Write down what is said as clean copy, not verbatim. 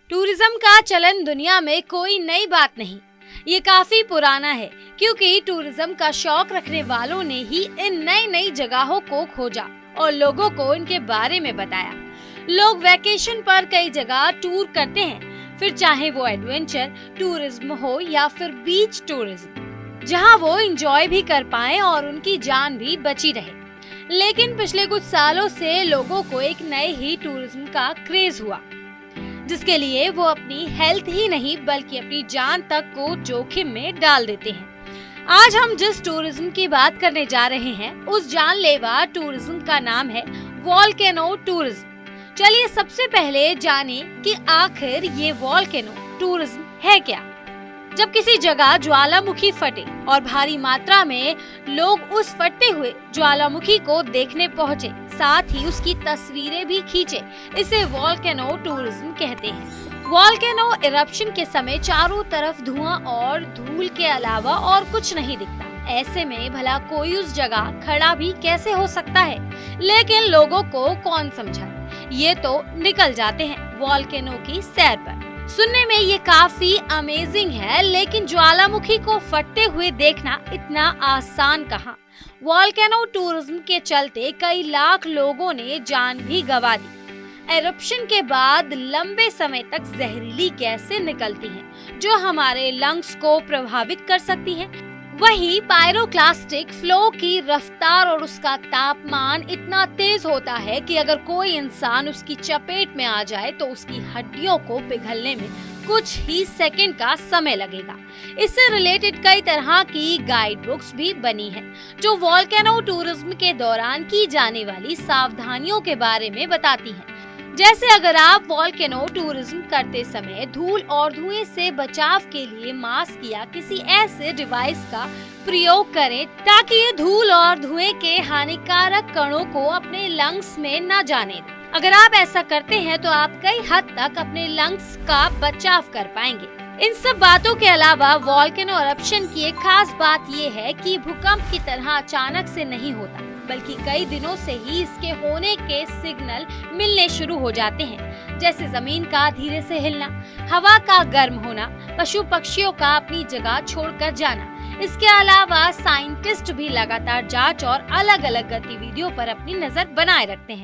Tourism का चलन दुनिया में कोई नई बात नहीं, ये काफी पुराना है क्योंकि टूरिज्म का शौक रखने वालों ने ही इन नई नई जगहों को खोजा और लोगों को इनके बारे में बताया। लोग वैकेशन पर कई जगह टूर करते हैं, फिर चाहे वो एडवेंचर टूरिज्म हो या फिर बीच टूरिज्म, जहां वो एंजॉय भी कर पाएं और उनकी जान भी बची रहे। लेकिन पिछले कुछ सालों से लोगों को एक नए ही टूरिज्म का क्रेज हुआ, जिसके लिए वो अपनी हेल्थ ही नहीं बल्कि अपनी जान तक को जोखिम में डाल देते हैं। आज हम जिस टूरिज्म की बात करने जा रहे हैं उस जानलेवा टूरिज्म का नाम है वोल्केनो टूरिज्म। चलिए सबसे पहले जाने कि आखिर ये वोल्केनो टूरिज्म है क्या। जब किसी जगह ज्वालामुखी फटे और भारी मात्रा में लोग उस फटते हुए ज्वालामुखी को देखने पहुंचे, साथ ही उसकी तस्वीरें भी खींचे, इसे वोल्केनो टूरिज्म कहते हैं। वोल्केनो इरप्शन के समय चारों तरफ धुआं और धूल के अलावा और कुछ नहीं दिखता। ऐसे में भला कोई उस जगह खड़ा भी कैसे हो सकता है, लेकिन लोगों को कौन समझाए, ये तो निकल जाते हैं वोल्केनो की सैर पर। सुनने में ये काफी अमेजिंग है, लेकिन ज्वालामुखी को फटते हुए देखना इतना आसान कहाँ। वोल्केनो टूरिज्म के चलते कई लाख लोगों ने जान भी गंवा दी। एरप्शन के बाद लंबे समय तक जहरीली गैसें निकलती हैं, जो हमारे लंग्स को प्रभावित कर सकती हैं। वहीं पायरोक्लास्टिक फ्लो की रफ्तार और उसका तापमान इतना तेज होता है कि अगर कोई इंसान उसकी चपेट में आ जाए तो उसकी हड्डियों को पिघलने में कुछ ही सेकंड का समय लगेगा। इससे रिलेटेड कई तरह की गाइड बुक्स भी बनी हैं, जो वोल्केनो टूरिज्म के दौरान की जाने वाली सावधानियों के बारे में बताती हैं। जैसे अगर आप वोल्केनो टूरिज्म करते समय धूल और धुएं से बचाव के लिए मास्क या किसी ऐसे डिवाइस का प्रयोग करें ताकि ये धूल और धुएं के हानिकारक कणों को अपने लंग्स में न जाने दें। अगर आप ऐसा करते हैं तो आप कई हद तक अपने लंग्स का बचाव कर पाएंगे। इन सब बातों के अलावा वोल्केनो इरप्शन की एक खास बात ये है कि भूकंप की तरह अचानक से नहीं होता, बल्कि कई दिनों से ही इसके होने के सिग्नल मिलने शुरू हो जाते हैं, जैसे जमीन का धीरे से हिलना, हवा का गर्म होना, पशु पक्षियों का अपनी जगह छोड़कर जाना। इसके अलावा साइंटिस्ट भी लगातार जांच और अलग अलग गतिविधियों पर अपनी नजर बनाए रखते हैं।